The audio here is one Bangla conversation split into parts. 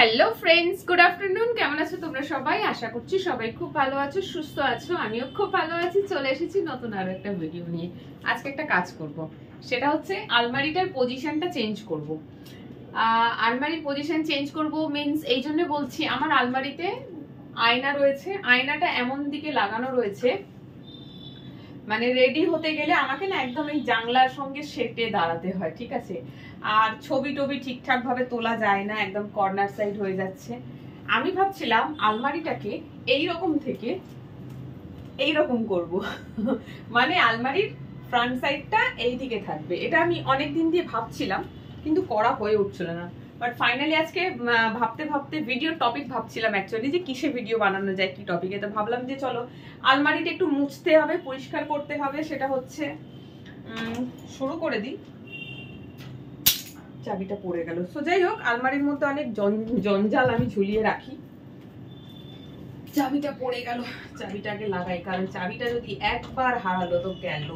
Hello friends, good afternoon. কেমন আছো তোমরা সবাই? আশা করছি সবাই খুব ভালো আছো, সুস্থ আছো। আমিও খুব ভালো আছি। চলে এসেছি নতুন আরো একটা ভিডিও নিয়ে। আজকে একটা কাজ করব, সেটা হচ্ছে আলমারিটার পজিশনটা চেঞ্জ করব। আলমারির পজিশন চেঞ্জ করব মিন্স এই জন্য বলছি, আমার আলমারিতে আয়না রয়েছে। আয়নাটা এমন দিকে লাগানো রয়েছে, মানে রেডি হতে গেলে আমাকে না একদম এই জানলার সঙ্গে সেটে দাঁড়াতে হয়, ঠিক আছে? আর ছবি টবি ঠিকঠাক ভাবে তোলা যায় না, একদম কর্নার সাইড হয়ে যাচ্ছে। আমি ভাবছিলাম আলমারিটাকে এইরকম থেকে এইরকম করব। মানে আলমারির ফ্রন্ট সাইডটা এই দিকে থাকবে। এটা আমি অনেক দিন দিয়ে ভাবছিলাম, কিন্তু করা হয়ে উঠছিল না। বাট ফাইনালি আজকে ভাবতে ভাবতে ভিডিও টপিক ভাবছিলাম অ্যাকচুয়ালি, যে কিসে ভিডিও বানানো যায়, কি টপিকে। তো ভাবলাম যে চলো আলমারিটা একটু মুছতে হবে, পরিষ্কার করতে হবে। সেটা হচ্ছে শুরু করে দিই। চাবিটা পড়ে গেল। সো যাই হোক, আলমারির মধ্যে অনেক জঞ্জাল আমি ঝুলিয়ে রাখি। চাবিটা পড়ে গেল, চাবিটা আগে লাগাই, কারণ চাবিটা যদি একবার হারালো তো গেল।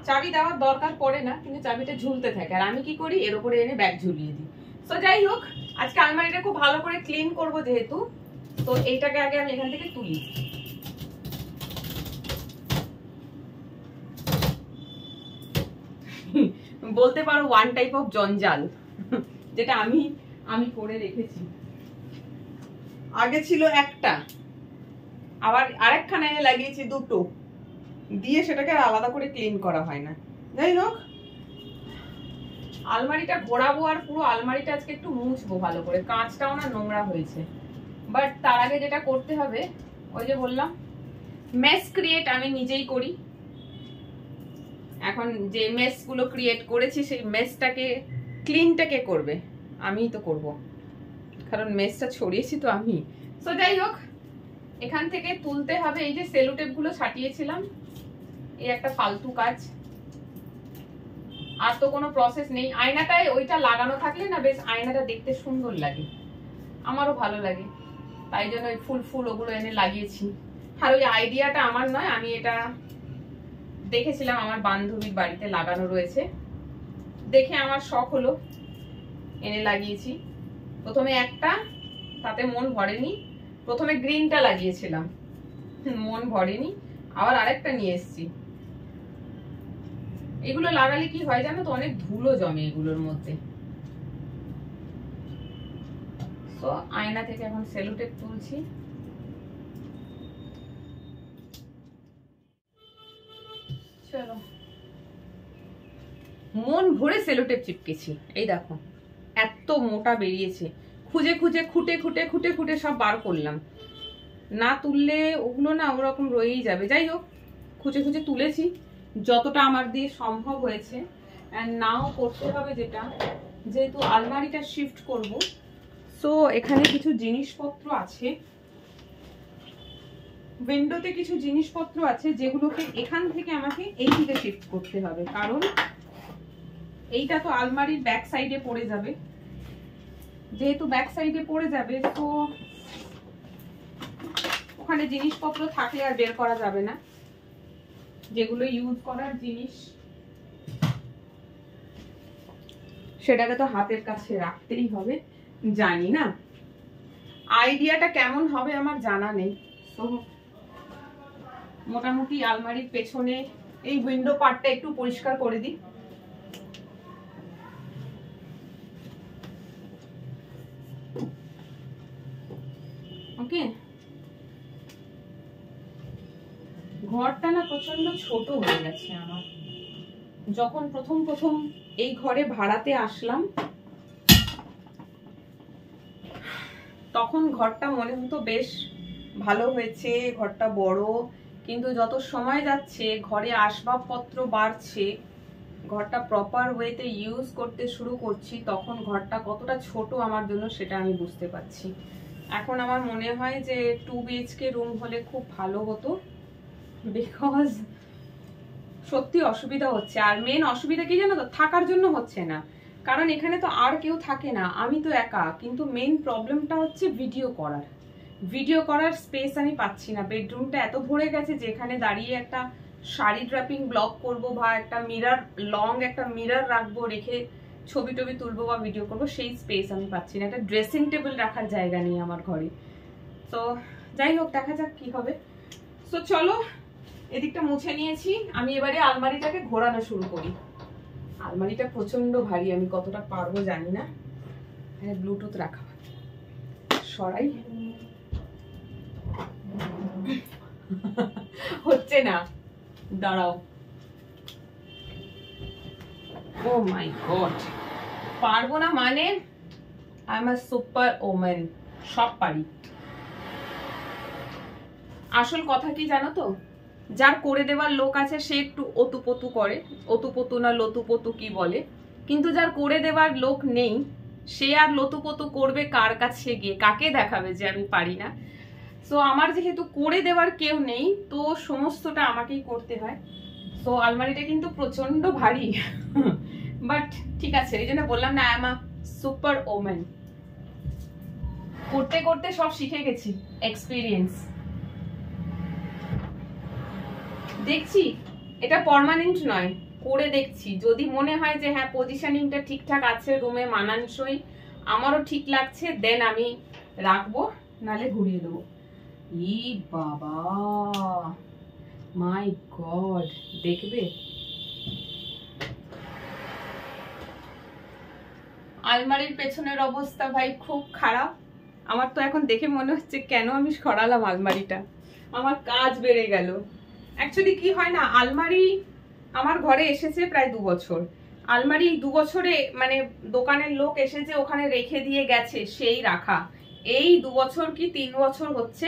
চাবি দেওয়ার দরকার পড়ে না, কিন্তু চাবিটা ঝুলতে থাকে। আর আমি কি করি, এর উপরে এনে ব্যাগ ঝুলিয়ে দিই। তো যাই হোক, আজকে আলমারিটা খুব ভালো করে ক্লিন করব যেহেতু, তো এইটাকে আগে আমি এখান থেকে তুলি। বলতে পারো ওয়ান টাইপ অফ জঞ্জাল, যেটা আমি করে রেখেছি। আগে ছিল একটা, আবার আরেকখানে এনে লাগিয়েছি দুটো, দিয়ে সেটাকে আলাদা করে ক্লিন করা হয় না। যাই হোক, আলমারিটা ঘোরাবো আর পুরো আলমারিটা আজকে একটু মুছবো ভালো করে। কাঁচটাও না নোংরা হয়েছে। বাট তার আগে যেটা করতে হবে, ওই যে বললাম মেস ক্রিয়েট আমি নিজেই করি। এখন যে মেস গুলো ক্রিয়েট করেছি, সেই মেসটাকে ক্লিনটাকে করবে, আমিই তো করব, কারণ মেসটা ছড়িয়েছি তো আমি। সো যাই হোক, এখান থেকে তুলতে হবে। এই যে সেলোটেপ গুলো ছাটিয়েছিলাম, এই একটা ফালতু কাজ, আর তো কোনো প্রসেস নেই। আয়নাটায় ওইটা লাগানো থাকলে না বেশ আয়নাটা দেখতে সুন্দর লাগে, আমারও ভালো লাগে। তাই জন্য ওই ফুল ওগুলো এনে লাগিয়েছি। আর ওই আইডিয়াটা আমার নয়, আমি এটা দেখেছিলাম আমার বান্ধবীর বাড়িতে লাগানো রয়েছে, দেখে আমার শখ হলো, এনে লাগিয়েছি। প্রথমে একটা, তাতে মন ভরেনি। প্রথমে গ্রিনটা লাগিয়েছিলাম, মন ভরেনি, আবার আরেকটা নিয়ে এসেছি। এগুলো লাগালে কি হয় জানো তো, অনেক ধুলো জমে এগুলোর মধ্যে। তো আয়না থেকে এখন সেলোটেপ তুলছি। চলো, মন ভরে সেলোটেপ চিপকেছি। এই দেখো এত মোটা বেরিয়েছে, খুঁজে খুঁজে খুঁটে খুঁটে খুঁটে খুঁটে সব বার করলাম। না তুললে ওগুলো না ওরকম রয়েই যাবে। যাই হোক, খুঁজে খুঁজে তুলেছি যতটা আমার দিয়ে সম্ভব হয়েছে। এন্ড নাও করতে হবে যেটা, যেহেতু আলমারিটা শিফট করব, সো এখানে কিছু জিনিসপত্র আছে, উইন্ডোতে কিছু জিনিসপত্র আছে, যেগুলোকে এখান থেকে আমাকে এই দিকে শিফট করতে হবে। কারণ এইটা তো আলমারির ব্যাক সাইডে পড়ে যাবে। যেহেতু ব্যাক সাইডে পড়ে যাবে, তো ওখানে জিনিসপত্র থাকলে আর বের করা যাবে না। যেগুলো ইউজ করার জিনিস, সেটাকে তো হাতের কাছে রাখতেই হবে। জানি না আইডিয়াটা কেমন হবে, আমার জানা নেই। তো মোটামুটি আলমারির পেছনে এই উইন্ডো পার্টটা একটু পরিষ্কার করে দিই। ওকে, ঘরটা না প্রচন্ড ছোট হয়ে গেছে আমার। যখন প্রথম এই ঘরে ভাড়াতে আসলাম, তখন ঘরটা মনে হতো বেশ ভালো হয়েছে, ঘরটা বড়। কিন্তু যত সময় যাচ্ছে, ঘরে আসবাবপত্র বাড়ছে, ঘরটা প্রপার ওয়েতে ইউজ করতে শুরু করছি, তখন ঘরটা কতটা ছোট আমার জন্য সেটা আমি বুঝতে পারছি। এখন আমার মনে হয় যে 2 BHK রুম হলে খুব ভালো হতো, বিকজ সত্যি অসুবিধা হচ্ছে। আর মেন অসুবিধা কি জানো তো, থাকার জন্য হচ্ছে না, কারণ এখানে তো আর কেউ থাকে না, আমি তো একা। কিন্তু মেন প্রবলেমটা হচ্ছে ভিডিও করার স্পেস আমি পাচ্ছি না। বেডরুমটা এত ভরে গেছে, যেখানে দাঁড়িয়ে একটা শাড়ি ড্রাপিং ব্লগ করব, বা একটা মিরর, লং একটা মিরর রাখবো, রেখে ছবি টবি তুলবো বা ভিডিও করবো সেই স্পেস আমি পাচ্ছি না, একটা ড্রেসিং টেবিল রাখার জায়গা নেই আমার ঘরে। তো যাই হোক, দেখা যাক কি হবে। তো চলো, এদিকটা মুছে নিয়েছি, আমি এবারে আলমারিটাকে ঘোরানো শুরু করি। আলমারিটা প্রচন্ড ভারী, আমি কতটা পারবো জানি না। ব্লুটুথ রাখা সরাই, হচ্ছে না, দাঁড়াও। ও মাই গড, পারবো না মানে I am a super women, সব পারি। আসল কথা কি জানো তো, যার করে দেওয়ার লোক আছে সে একটু অতুপতু করে, অতুপতু না লতুপতু কি বলে, কিন্তু যার করে দেওয়ার লোক নেই সে আর লতুপতু করবে কার কাছে গিয়ে, কাকে দেখাবে যে আমি পারি না। সো আমার যেহেতু করে দেওয়ার কেউ নেই, তো সমস্তটা আমাকেই করতে হয়। সো আলমারিটা কিন্তু প্রচন্ড ভারী, বাট ঠিক আছে, এই জন্য বললাম না I am a super women. করতে করতে সব শিখে গেছি, এক্সপিরিয়েন্স। দেখছি এটা পার্মানেন্ট নয়, করে দেখছি, যদি মনে হয় যে হ্যাঁ পজিশনিংটা ঠিকঠাক আছে, রুমে মানানসই, আমারও ঠিক লাগছে, দেন আমি রাখবো, নালে ঘুরিয়ে দেবো। ই বাবা, মাই গড, দেখবে আলমারির পেছনের অবস্থা ভাই খুব খারাপ। আমার তো এখন দেখে মনে হচ্ছে কেন আমি সরালাম আলমারিটা, আমার কাজ বেড়ে গেল। অ্যাকচুয়ালি কি হয় না, আলমারি আমার ঘরে এসেছে প্রায় 2 বছর। আলমারি 2 বছরে মানে দোকানের লোক এসেছে ওখানে রেখে দিয়ে গেছে, সেই রাখা। এই 2 বছর কি 3 বছর হচ্ছে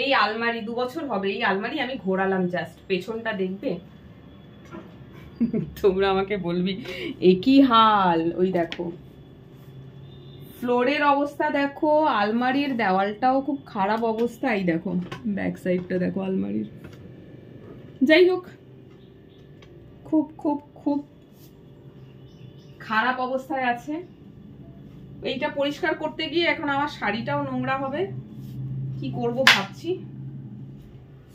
এই আলমারি, 2 বছর হবে এই আলমারি আমি ঘোরালাম। জাস্ট পেছনটা দেখবে, তোমরা আমাকে বলবি একই হাল। ওই দেখো ফ্লোরের অবস্থা দেখো, আলমারির দেওয়ালটাও খুব খারাপ অবস্থা। এই দেখো ব্যাক সাইডটা দেখো আলমারির। যাই হোক, খুব খুব খুব খারাপ অবস্থায় আছে। এইটা পরিষ্কার করতে গিয়ে এখন আমার শাড়িটাও নোংরা হবে, কি করব ভাবছি।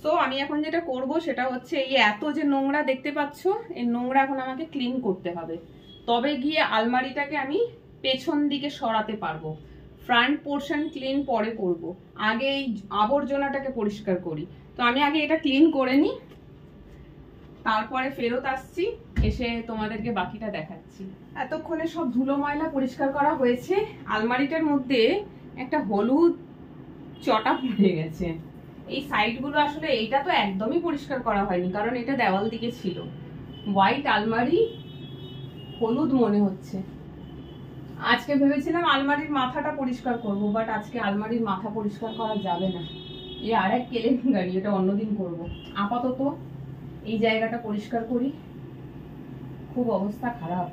তো আমি এখন যেটা করব সেটা হচ্ছে, এই এত যে নোংরা দেখতে পাচ্ছ, এই নোংরা এখন আমাকে ক্লিন করতে হবে, তবে গিয়ে আলমারিটাকে আমি পেছন দিকে সরাতে পারবো। ফ্রন্ট পোর্শন ক্লিন পরে করব, আগে এই আবর্জনাটাকে পরিষ্কার করি। তো আমি আগে এটা ক্লিন করে নিই, তারপরে ফেরত আসছি, এসে তোমাদেরকে বাকিটা দেখাচ্ছি। এতক্ষণে সব ধুলো ময়লা পরিষ্কার করা হয়েছে। আলমারিটার মধ্যে একটা হলুদ চটা পড়ে গেছে, এই সাইডগুলো আসলে এইটা তো একদমই পরিষ্কার করা হয়নি, কারণ এটা দেওয়াল দিকে ছিল। হোয়াইট আলমারি, হলুদ মনে হচ্ছে। আজকে ভেবেছিলাম আলমারির মাথাটা পরিষ্কার করব, বাট আজকে আলমারির মাথা পরিষ্কার করা যাবে না, এই আর এক কেলেঙ্কারি, এটা অন্যদিন করব। আপাতত এই জায়গাটা পরিষ্কার করি, খুব অবস্থা খারাপ।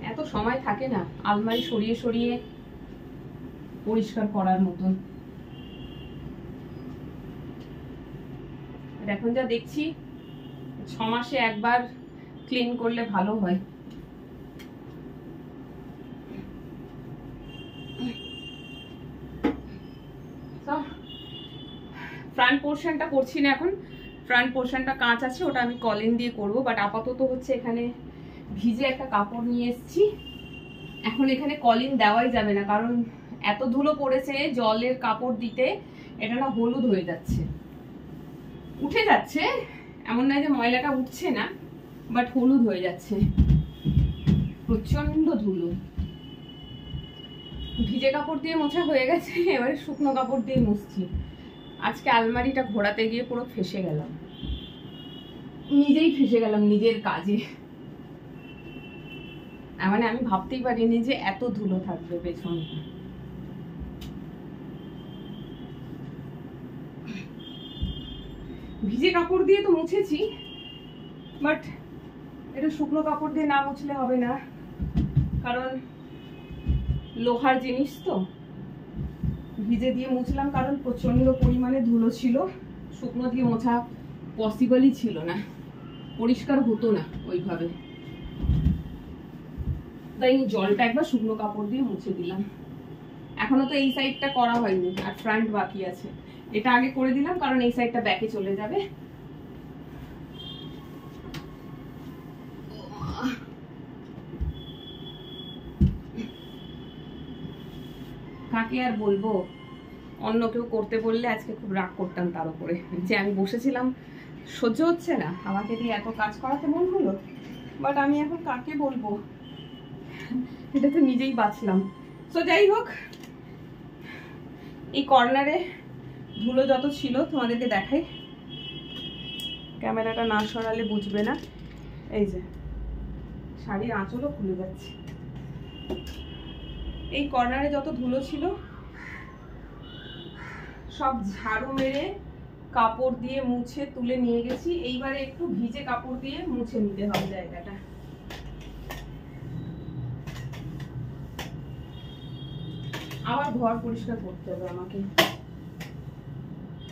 এত সময় থাকে না আলমারি সরিয়ে সরিয়ে পরিষ্কার করার মতন। এখন যা দেখছি 6 মাসে একবার ক্লিন করলে ভালো হয়। ফ্রন্ট পোর্শনটা করছি না এখন, ফ্রন্ট পোর্শনটা কাঁচ আছে, ওটা আমি কলিন দিয়ে করব। বাট আপাতত হচ্ছে এখানে ভিজে একটা কাপড় নিয়ে এসেছি, এখন এখানে কলিন দেওয়াই যাবে না, কারণ এত ধুলো পড়েছে, জলের কাপড় দিতে এটা না হলুদ হয়ে যাচ্ছে, উঠে যাচ্ছে, এমন নয় যে ময়লাটা উঠছে না, বাট হলুদ হয়ে যাচ্ছে, প্রচন্ড ধুলো। ভিজে কাপড় দিয়ে মোছা হয়ে গেছে, এবারে শুকনো কাপড় দিয়ে মুছছি। আজকে আলমারিটা ঘোরাতে গিয়ে পুরো ফেসে গেলাম, নিজেই ফেসে গেলাম নিজের কাজে। মানে আমি ভাবতেই পারিনি যে এত ধুলো থাকবে পেছনটা। ভিজে কাপড় দিয়ে তো মুছেছি, বাট এটা শুকনো কাপড় দিয়ে না মুছলে হবে না, কারণ লোহার জিনিস তো। ভিজে দিয়ে মুছলাম কারণ প্রচন্ড পরিমাণে ধুলো ছিল, শুকনো দিয়ে মোছা পসিবলই ছিল না, পরিষ্কার হতো না ওইভাবে। তাই জলটা একবার শুকনো কাপড় দিয়ে মুছে দিলাম। এখনো তো এই সাইডটা করা হয়নি, আর ফ্রন্ট বাকি আছে। এটা আগে করে দিলাম কারণ এই সাইডটা ব্যাকে চলে যাবে। কাকে আর বলবো, অন্য কেউ করতে বললে আজকে খুব রাগ করতাম তার উপরে, যে আমি বসেছিলাম সহ্য হচ্ছে না, আমাকে দিয়ে এত কাজ করাতে মন হলো, বাট আমি এখন কাকে বলবো, এটা তো নিজেই বাঁচলাম। তো যাই হোক, এই কর্নারে ধুলো যত ছিল তোমাদেরকে দেখাই, ক্যামেরাটা না সরালে বুঝবে না। এই যে শাড়ির আঁচলও খুলে যাচ্ছে। এই কর্নারে যত ধুলো ছিল সব ঝাড়ু মেরে কাপড় দিয়ে মুছে তুলে নিয়ে গেছি। এইবারে একটু ভিজে কাপড় দিয়ে মুছে নিতে হবে জায়গাটা। আবার ঘর পরিষ্কার করতে হবে আমাকে,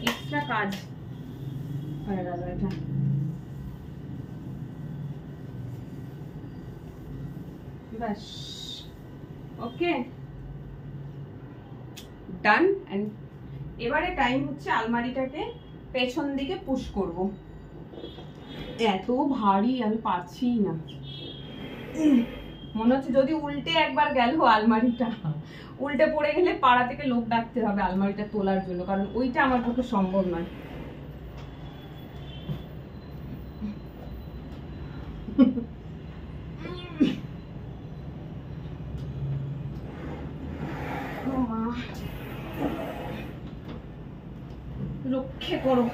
এক্সট্রা কাজ হয়ে গেল এটা। ব্যাস, ওকে, ডান। এন্ড এবারে টাইম হচ্ছে আলমারিটাকে পেছন দিকে পুশ করব। এত ভারী আমি পারছি না, মনে হচ্ছে যদি উল্টে একবার গেল আলমারিটা, উল্টে পড়ে গেলে পাড়া থেকে লোক ডাকতে হবে আলমারিটা তোলার জন্য, কারণ ওইটা আমার পক্ষে সম্ভব নয়। রক্ষে করো।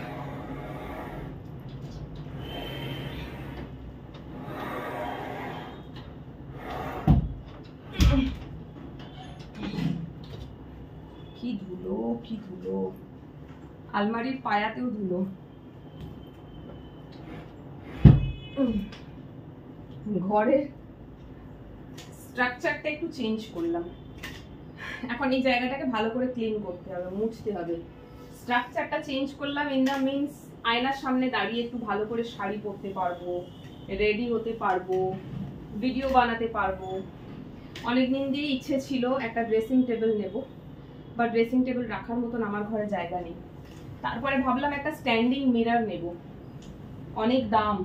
কি ধুলো, কি ধুলো, আলমারির পায়াতেও ধুলো। ঘরের স্ট্রাকচারটা একটু চেঞ্জ করলাম, এখন এই জায়গাটাকে ভালো করে ক্লিন করতে হবে, মুছতে হবে। স্ট্রাকচারটা চেঞ্জ করলাম ইন দ্য মিনস আয়নার সামনে দাঁড়িয়ে একটু ভালো করে শাড়ি পরতে পারবো, রেডি হতে পারবো, ভিডিও বানাতে পারবো। অনেকদিন দিয়ে ইচ্ছে ছিল একটা ড্রেসিং টেবিল নেব, বা ড্রেসিং টেবিল রাখার মতন আমার ঘরে জায়গা নেই। তারপরে ভাবলাম একটা স্ট্যান্ডিং মিরর নেব, অনেক দাম।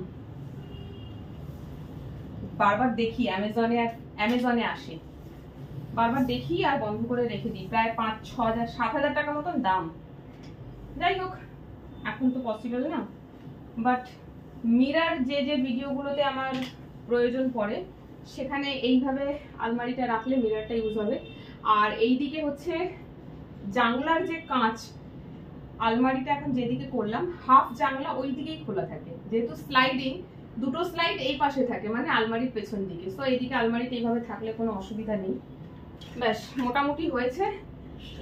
বারবার দেখি অ্যামাজনে আসে, বারবার দেখি আর বন্ধ করে রেখে দিই, প্রায় 5-6 হাজার 7 হাজার টাকার মতন দাম। যাই হোক, এখন তো পসিবল না, বাট মিরর যে যে ভিডিওগুলোতে আমার প্রয়োজন পড়ে সেখানে এইভাবে আলমারিটা রাখলে মিররটা ইউজ হবে। আর এই দিকে হচ্ছে জানলার যে কাঁচ, আলমারিটা এখন যেদিকে করলাম হাফ জানলা ওই দিকেই খোলা থাকে, যেহেতু স্লাইডিং, দুটো স্লাইড এই পাশে থাকে, মানে আলমারির পেছন দিকে। সো এইদিকে আলমারিতে এইভাবে থাকলে কোনো অসুবিধা নেই। ব্যাস, মোটামুটি হয়েছে।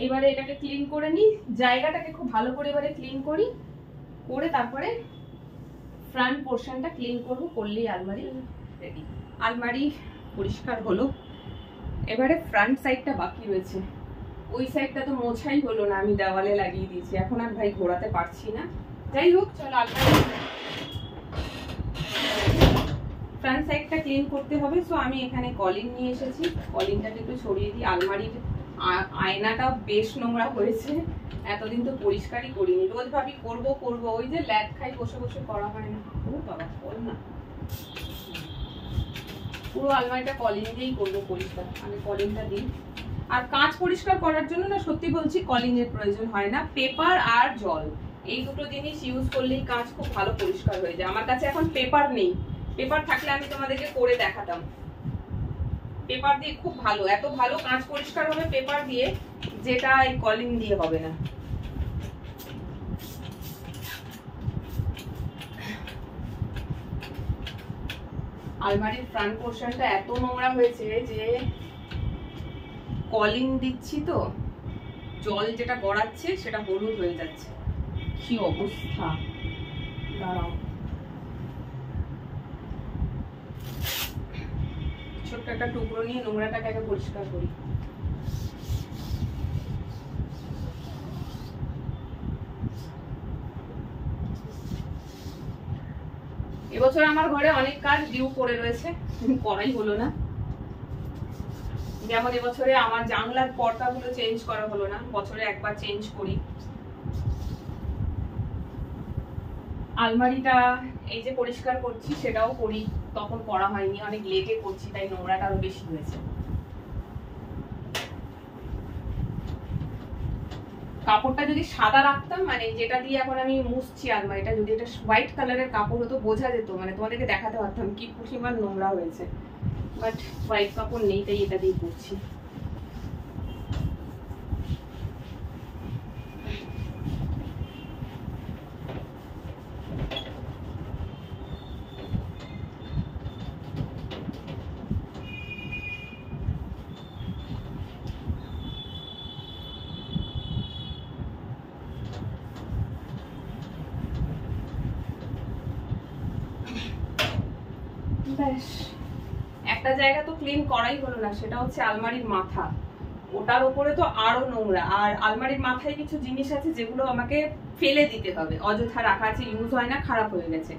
এবারে এটাকে ক্লিন করে নিই, জায়গাটাকে খুব ভালো করে এবারে ক্লিন করি, করে তারপরে ফ্রন্ট পোর্শনটা ক্লিন করব, করলেই আলমারি রেডি। আলমারি পরিষ্কার হলো, এবারে ফ্রন্ট সাইডটা বাকি রয়েছে। ওই সাইডটা তো মোছাই হলো না, আমি দেওয়ালে লাগিয়ে দিয়েছি, এখন আর ভাই ঘোরাতে পারছি না। যাই হোক, চলো আলমারি ফ্রন্ট সাইডটা ক্লিন করতে হবে। সো আমি এখানে কলিং নিয়ে এসেছি, কলিংটাকে একটু ছড়িয়ে দিই। আলমারির আয়নাটা বেশ নোংরা হয়েছে, এতদিন তো পরিষ্কারই করিনি। রোজ ভাবি করবো করবো, ওই যে ল্যাদ খাই, বসে বসে করা হয় না। ও বাবা, বল না, পুরো আলমারিটা কলিং দিয়েই করবো পরিষ্কার। আমি কলিংটা দিই। আর কাঁচ পরিষ্কার করার জন্য না, সত্যি বলছি, কলিং এর প্রয়োজন হয় না, পেপার আর জল, এই দুটো জিনিস ইউজ করলেই কাঁচ খুব ভালো পরিষ্কার হয়ে যায়। আমার কাছে এখন পেপার নেই, পেপার থাকলে আমি তোমাদেরকে করে দেখাতাম। পেপার দিয়ে খুব ভালো, এত ভালো কাঁচ পরিষ্কার হবে পেপার দিয়ে, যেটা এই কলিং দিয়ে হবে না। আলমারির ফ্রন্ট পোর্শনটা এত নোংরা হয়েছে যে কলিং দিচ্ছি তো জল যেটা গড়াচ্ছে সেটা হলুদ হয়ে যাচ্ছে, কি অবস্থা। দাঁড়াও, ছোট্ট একটা টুকরো নিয়ে নোংরাটাকে আগে পরিষ্কার করি। এবছর আমার ঘরে অনেক কাজ ডিউ পড়ে রয়েছে, করাই হলো না। যেমন এবছরে আমার জানলার পর্দাগুলো চেঞ্জ করা হলো না, বছরে একবার চেঞ্জ করি। আলমারিটা এই যে পরিষ্কার করছি সেটাও করি, তখন করা হয়নি, অনেক লেটে করছি, তাই নোংরাটা আরো বেশি হয়েছে। কাপড়টা যদি সাদা রাখতাম, মানে যেটা দিয়ে এখন আমি মুছছি আলমারিটা, যদি এটা হোয়াইট কালারের কাপড় হতো বোঝা যেত, মানে তোমাদেরকে দেখাতে পারতাম কি পরিমাণ নোংরা হয়েছে। বাট হোয়াইট কাপড় নেই, তাই এটা দিয়ে করছি। একটা জায়গা তো ক্লিন করাই হলো না, সেটা হচ্ছে আলমারির মাথা। ওটার উপরে তো আরো নোংরা। আর আলমারির মাথায় কিছু জিনিস আছে যেগুলো আমাকে ফেলে দিতে হবে, অযথা রাখা আছে, ইউজ হয় না, খারাপ হয়ে গেছে।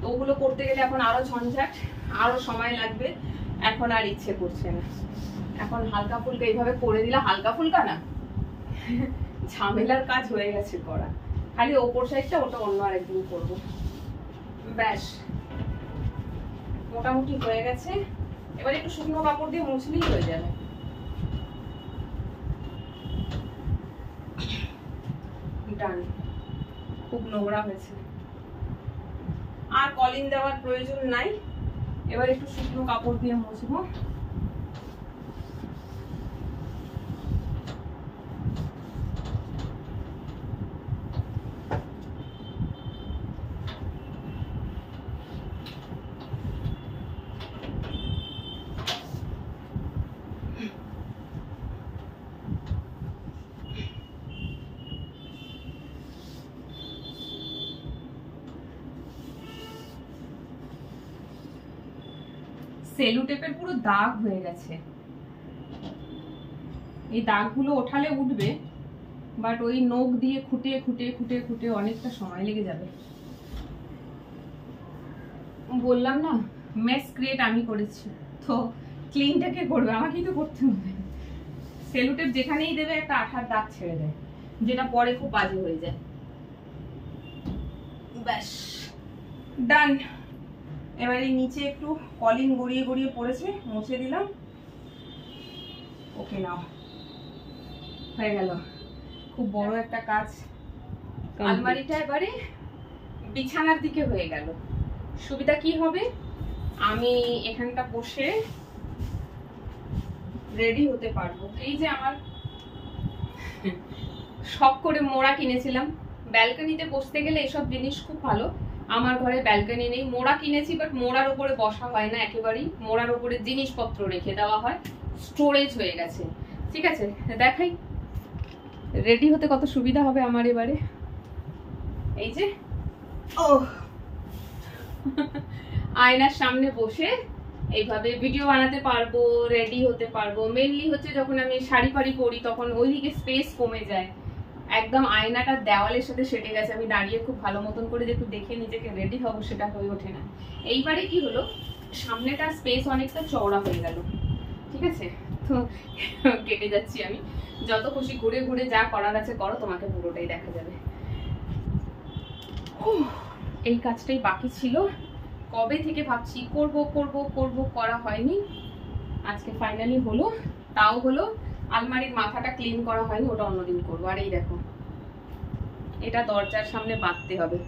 তো ওগুলো করতে গেলে এখন আরো ঝঞ্ঝাট, আরো সময় লাগবে। এখন আর ইচ্ছে করছে না। এখন হালকা ফুলকা এইভাবে করে দিলে, হালকা ফুলকা না, ঝামেলার কাজ হয়ে গেছে করা। খালি ওপর সাইডটা ওটা অন্য আরেকদিন করবো। ব্যাস মোটামুটি হয়ে গেছে। এবার একটু শুকনো কাপড় দিয়ে মুছলেই হয়ে যাবে। ডান। খুব নোংরা হয়েছে, আর কলিং দেওয়ার প্রয়োজন নাই। এবার একটু শুকনো কাপড় দিয়ে মুছবো। সেলো টেপের পুরো দাগ হয়ে গেছে। এই দাগগুলো ওঠালে উঠবে, বাট ওই নখ দিয়ে খুঁটে খুঁটে খুঁটে খুঁটে অনেকটা সময় লেগে যাবে। বললাম না, মেস ক্রিয়েট আমি করেছি, তো ক্লিনটা কে করবে? আমাকেই তো করতে হবে। সেলো টেপ যেখানেই দেবে একটা আঠার দাগ ছেড়ে দেয়, যেটা পরে খুব বাজে হয়ে যায়। ব্যাস ডান। এবার এই নিচে একটু কলিন গড়িয়ে গড়িয়ে পড়েছে, মুছে দিলাম। ওকে নাও, হয়ে গেল। খুব বড় একটা কাজ। আলমারিটা এবারে বিছানার দিকে হয়ে গেল। সুবিধা কি হবে, আমি এখানটা বসে রেডি হতে পারবো। এই যে আমার শখ করে মোড়া কিনেছিলাম, ব্যালকনিতে বসতে গেলে এসব জিনিস খুব ভালো। আমার ঘরে ব্যালকনি নেই, মোড়া কিনেছি, বাট মোড়ার উপরে বসা হয় না একেবারেই। মোড়ার উপরে জিনিসপত্র রেখে দেওয়া হয়, স্টোরেজ হয়ে গেছে। ঠিক আছে, দেখাই রেডি হতে কত সুবিধা হবে আমার এবারে। এই যে ও আয়নার সামনে বসে এইভাবে ভিডিও বানাতে পারবো, রেডি হতে পারবো। মেনলি হচ্ছে যখন আমি শাড়ি ফাড়ি পরি তখন ওইদিকে স্পেস কমে যায়। একদম আয়নাটা দেওয়ালের সাথে সেটে গেছে, আমি দাঁড়িয়ে খুব ভালো মতন করে যে একটু দেখে নিজেকে রেডি হবো সেটা হয়ে ওঠে না। এইবারে কি হলো, সামনেটা স্পেস অনেকটা চওড়া হয়ে গেল। ঠিক আছে, তো কেটে যাচ্ছি আমি। যত খুশি ঘুরে ঘুরে যা করার আছে করো, তোমাকে পুরোটাই দেখা যাবে। এই কাজটাই বাকি ছিল, কবে থেকে ভাবছি করব করব করব, করা হয়নি। আজকে ফাইনালি হলো। তাও হলো আলমারির মাথাটা ক্লিন করা হয়নি, ওটা অন্যদিন করবো। আর এই দেখো, এটা দরজার সামনে বাঁধতে হবে।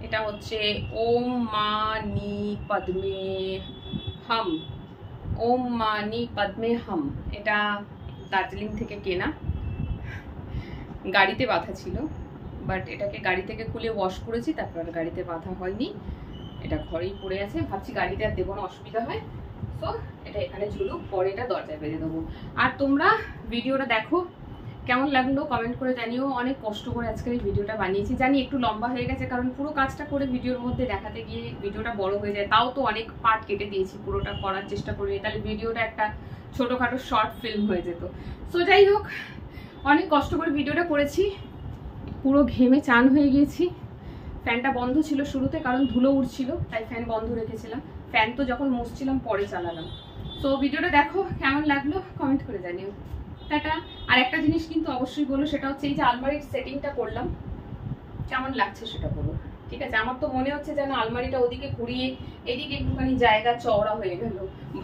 এটা হচ্ছে ওম মানি পদ্মে হাম, ওম মানি পদ্মে হাম। এটা দার্জিলিং থেকে কেনা, গাড়িতে বাঁধা ছিল, বাট এটাকে গাড়ি থেকে খুলে ওয়াশ করেছি, তারপর গাড়িতে বাঁধা হয়নি। এটা ঘরেই পড়ে আছে, ভাবছি গাড়িতে আর দেবো না, অসুবিধা হয়। তো এটা এখানে ঝুলুক, পরে এটা দরজায় বেঁধে দেবো। আর তোমরা ভিডিওটা দেখো, কেমন লাগলো কমেন্ট করে জানিও। অনেক কষ্ট করে আজকে এই ভিডিওটা বানিয়েছি, জানি একটু লম্বা হয়ে গেছে, কারণ পুরো কাজটা করে ভিডিওর মধ্যে দেখাতে গিয়ে ভিডিওটা বড় হয়ে যায়। তাও তো অনেক পার্ট কেটে দিয়েছি, পুরোটা করার চেষ্টা করিনি, তাহলে ভিডিওটা একটা ছোটোখাটো শর্ট ফিল্ম হয়ে যেত। সো যাই হোক, অনেক কষ্ট করে ভিডিওটা করেছি, পুরো ঘেমে চান হয়ে গিয়েছি। ফ্যানটা বন্ধ ছিল শুরুতে, কারণ ধুলো উঠছিল, তাই ফ্যান বন্ধ রেখেছিলাম। ফ্যান তো যখন মুছছিলাম পরে চালালাম। তো ভিডিওটা দেখো, কেমন লাগলো কমেন্ট করে জানিও। টাটা। আর একটা জিনিস কিন্তু অবশ্যই বলো, সেটা হচ্ছে এই যে আলমারির সেটিংটা করলাম, কেমন লাগছে সেটা বলো। ঠিক আছে, আমার তো মনে হচ্ছে যেন আলমারিটা ওদিকে ঘুরিয়ে এদিকে একটুখানি জায়গা চওড়া হয়ে গেল,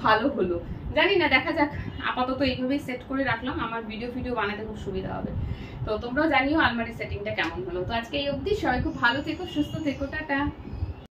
ভালো হলো। জানি না, দেখা যাক। আপাতত এইভাবেই সেট করে রাখলাম, আমার ভিডিও বানাতে খুব সুবিধা হবে। তো তোমরাও জানিও আলমারি সেটিংটা কেমন হলো। তো আজকে এই অবধি, সবাই খুব ভালো থেকো, সুস্থ থেকো, টাটা।